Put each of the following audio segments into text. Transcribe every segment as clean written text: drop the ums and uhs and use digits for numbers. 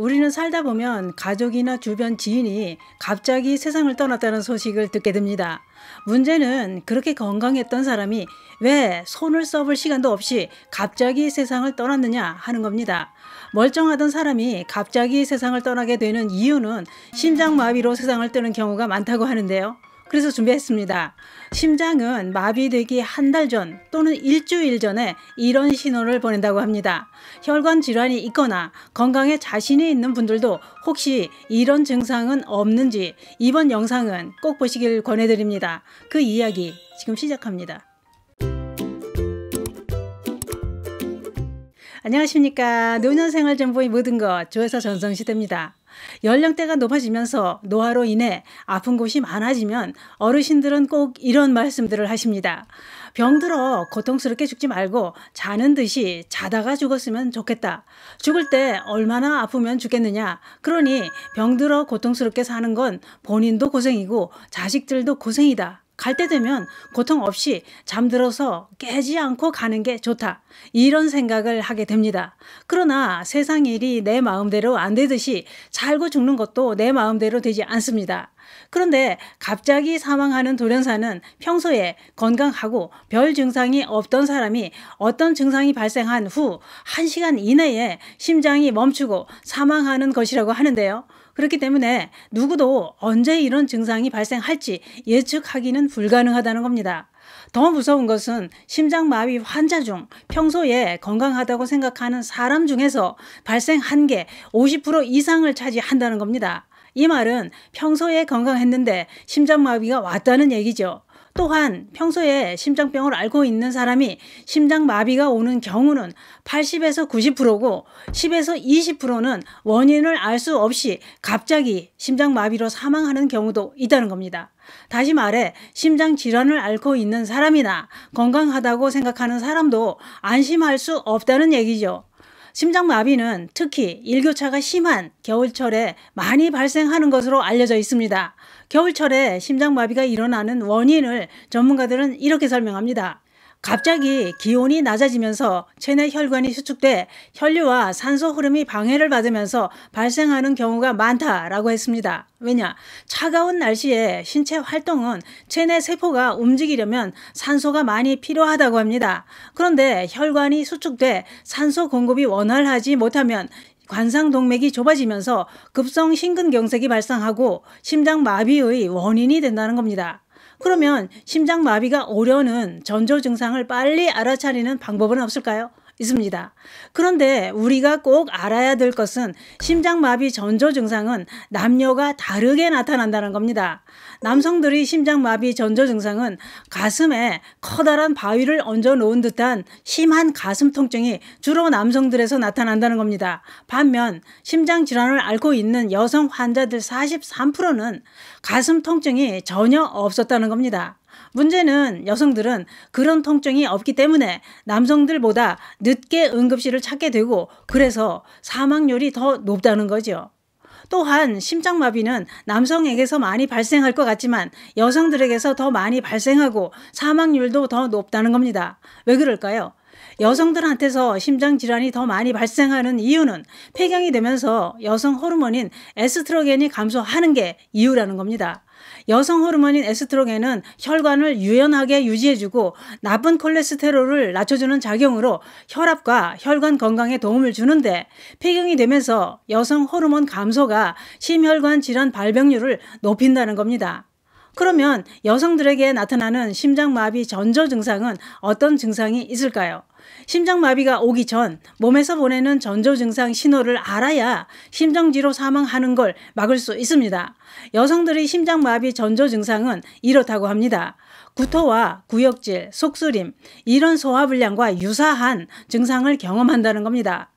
우리는 살다 보면 가족이나 주변 지인이 갑자기 세상을 떠났다는 소식을 듣게 됩니다. 문제는 그렇게 건강했던 사람이 왜 손을 써볼 시간도 없이 갑자기 세상을 떠났느냐 하는 겁니다. 멀쩡하던 사람이 갑자기 세상을 떠나게 되는 이유는 심장마비로 세상을 떠는 경우가 많다고 하는데요. 그래서 준비했습니다. 심장은 마비되기 한 달 전 또는 일주일 전에 이런 신호를 보낸다고 합니다. 혈관 질환이 있거나 건강에 자신이 있는 분들도 혹시 이런 증상은 없는지 이번 영상은 꼭 보시길 권해드립니다. 그 이야기 지금 시작합니다. 안녕하십니까. 노년생활정보의 모든 것 조회사 전성시대입니다. 연령대가 높아지면서 노화로 인해 아픈 곳이 많아지면 어르신들은 꼭 이런 말씀들을 하십니다. 병들어 고통스럽게 죽지 말고 자는 듯이 자다가 죽었으면 좋겠다. 죽을 때 얼마나 아프면 죽겠느냐. 그러니 병들어 고통스럽게 사는 건 본인도 고생이고 자식들도 고생이다. 갈 때 되면 고통 없이 잠들어서 깨지 않고 가는 게 좋다. 이런 생각을 하게 됩니다. 그러나 세상 일이 내 마음대로 안 되듯이 살고 죽는 것도 내 마음대로 되지 않습니다. 그런데 갑자기 사망하는 돌연사는 평소에 건강하고 별 증상이 없던 사람이 어떤 증상이 발생한 후 1시간 이내에 심장이 멈추고 사망하는 것이라고 하는데요. 그렇기 때문에 누구도 언제 이런 증상이 발생할지 예측하기는 불가능하다는 겁니다. 더 무서운 것은 심장마비 환자 중 평소에 건강하다고 생각하는 사람 중에서 발생한 게 50% 이상을 차지한다는 겁니다. 이 말은 평소에 건강했는데 심장마비가 왔다는 얘기죠. 또한 평소에 심장병을 앓고 있는 사람이 심장마비가 오는 경우는 80에서 90%고 10에서 20%는 원인을 알 수 없이 갑자기 심장마비로 사망하는 경우도 있다는 겁니다. 다시 말해 심장질환을 앓고 있는 사람이나 건강하다고 생각하는 사람도 안심할 수 없다는 얘기죠. 심장마비는 특히 일교차가 심한 겨울철에 많이 발생하는 것으로 알려져 있습니다. 겨울철에 심장마비가 일어나는 원인을 전문가들은 이렇게 설명합니다. 갑자기 기온이 낮아지면서 체내 혈관이 수축돼 혈류와 산소 흐름이 방해를 받으면서 발생하는 경우가 많다라고 했습니다. 왜냐? 차가운 날씨에 신체 활동은 체내 세포가 움직이려면 산소가 많이 필요하다고 합니다. 그런데 혈관이 수축돼 산소 공급이 원활하지 못하면 관상동맥이 좁아지면서 급성 심근경색이 발생하고 심장마비의 원인이 된다는 겁니다. 그러면 심장마비가 오려는 전조 증상을 빨리 알아차리는 방법은 없을까요? 있습니다. 그런데 우리가 꼭 알아야 될 것은 심장마비 전조 증상은 남녀가 다르게 나타난다는 겁니다. 남성들의 심장마비 전조 증상은 가슴에 커다란 바위를 얹어 놓은 듯한 심한 가슴 통증이 주로 남성들에서 나타난다는 겁니다. 반면 심장질환을 앓고 있는 여성 환자들 43%는 가슴 통증이 전혀 없었다는 겁니다. 문제는 여성들은 그런 통증이 없기 때문에 남성들보다 늦게 응급실을 찾게 되고 그래서 사망률이 더 높다는 거죠. 또한 심장마비는 남성에게서 많이 발생할 것 같지만 여성들에게서 더 많이 발생하고 사망률도 더 높다는 겁니다. 왜 그럴까요? 여성들한테서 심장질환이 더 많이 발생하는 이유는 폐경이 되면서 여성 호르몬인 에스트로겐이 감소하는 게 이유라는 겁니다. 여성 호르몬인 에스트로겐은 혈관을 유연하게 유지해주고 나쁜 콜레스테롤을 낮춰주는 작용으로 혈압과 혈관 건강에 도움을 주는데 폐경이 되면서 여성 호르몬 감소가 심혈관 질환 발병률을 높인다는 겁니다. 그러면 여성들에게 나타나는 심장마비 전조 증상은 어떤 증상이 있을까요? 심장마비가 오기 전 몸에서 보내는 전조 증상 신호를 알아야 심정지로 사망하는 걸 막을 수 있습니다. 여성들의 심장마비 전조 증상은 이렇다고 합니다. 구토와 구역질, 속쓰림, 이런 소화불량과 유사한 증상을 경험한다는 겁니다.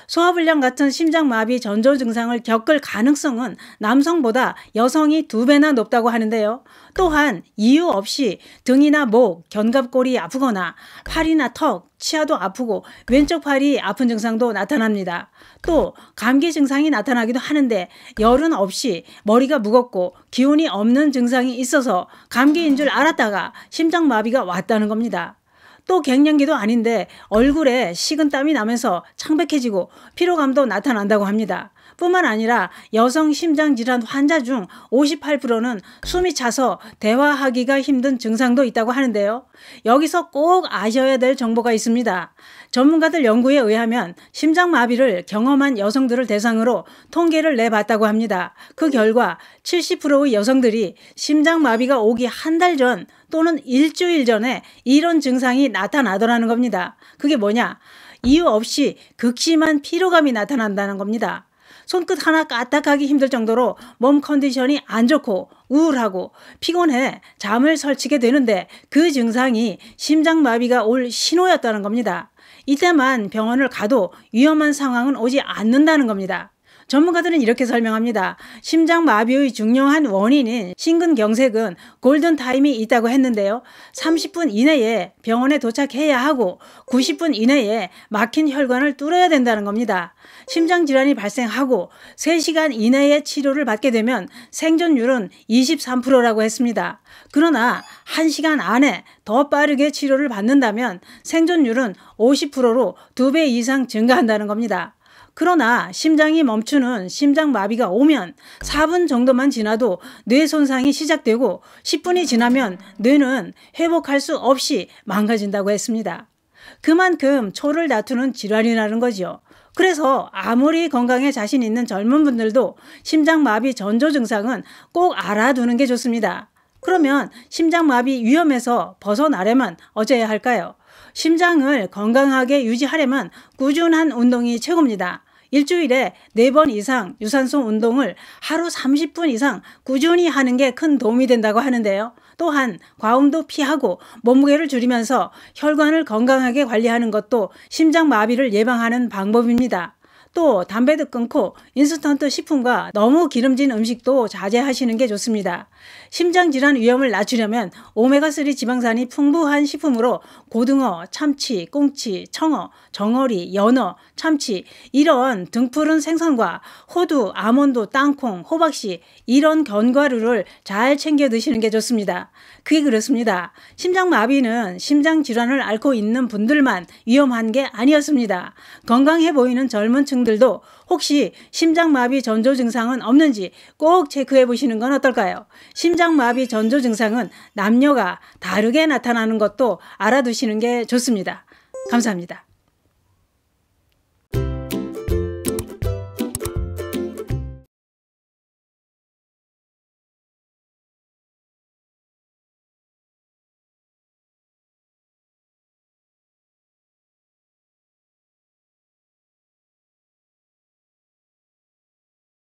소화불량 같은 심장마비 전조 증상을 겪을 가능성은 남성보다 여성이 2배나 높다고 하는데요. 또한 이유 없이 등이나 목, 견갑골이 아프거나 팔이나 턱, 치아도 아프고 왼쪽 팔이 아픈 증상도 나타납니다. 또 감기 증상이 나타나기도 하는데 열은 없이 머리가 무겁고 기운이 없는 증상이 있어서 감기인 줄 알았다가 심장마비가 왔다는 겁니다. 또 갱년기도 아닌데 얼굴에 식은땀이 나면서 창백해지고 피로감도 나타난다고 합니다. 뿐만 아니라 여성 심장질환 환자 중 58%는 숨이 차서 대화하기가 힘든 증상도 있다고 하는데요. 여기서 꼭 아셔야 될 정보가 있습니다. 전문가들 연구에 의하면 심장마비를 경험한 여성들을 대상으로 통계를 내봤다고 합니다. 그 결과 70%의 여성들이 심장마비가 오기 한 달 전 또는 일주일 전에 이런 증상이 나타나더라는 겁니다. 그게 뭐냐? 이유 없이 극심한 피로감이 나타난다는 겁니다. 손끝 하나 까딱하기 힘들 정도로 몸 컨디션이 안 좋고 우울하고 피곤해 잠을 설치게 되는데 그 증상이 심장마비가 올 신호였다는 겁니다. 이때만 병원을 가도 위험한 상황은 오지 않는다는 겁니다. 전문가들은 이렇게 설명합니다. 심장마비의 중요한 원인인 심근경색은 골든타임이 있다고 했는데요. 30분 이내에 병원에 도착해야 하고 90분 이내에 막힌 혈관을 뚫어야 된다는 겁니다. 심장질환이 발생하고 3시간 이내에 치료를 받게 되면 생존율은 23%라고 했습니다. 그러나 1시간 안에 더 빠르게 치료를 받는다면 생존율은 50%로 2배 이상 증가한다는 겁니다. 그러나 심장이 멈추는 심장마비가 오면 4분 정도만 지나도 뇌 손상이 시작되고 10분이 지나면 뇌는 회복할 수 없이 망가진다고 했습니다. 그만큼 초를 다투는 질환이라는 거죠. 그래서 아무리 건강에 자신 있는 젊은 분들도 심장마비 전조 증상은 꼭 알아두는 게 좋습니다. 그러면 심장마비 위험에서 벗어나려면 어째야 할까요? 심장을 건강하게 유지하려면 꾸준한 운동이 최고입니다. 일주일에 4번 이상 유산소 운동을 하루 30분 이상 꾸준히 하는 게 큰 도움이 된다고 하는데요. 또한 과음도 피하고 몸무게를 줄이면서 혈관을 건강하게 관리하는 것도 심장마비를 예방하는 방법입니다. 또 담배도 끊고 인스턴트 식품과 너무 기름진 음식도 자제하시는 게 좋습니다. 심장질환 위험을 낮추려면 오메가3 지방산이 풍부한 식품으로 고등어, 참치, 꽁치, 청어, 정어리, 연어, 참치 이런 등푸른 생선과 호두, 아몬드, 땅콩, 호박씨 이런 견과류를 잘 챙겨 드시는 게 좋습니다. 그게 그렇습니다. 심장마비는 심장질환을 앓고 있는 분들만 위험한 게 아니었습니다. 건강해 보이는 젊은 층들도 혹시 심장마비 전조 증상은 없는지 꼭 체크해 보시는 건 어떨까요? 심장마비 전조 증상은 남녀가 다르게 나타나는 것도 알아두시는 게 좋습니다. 감사합니다.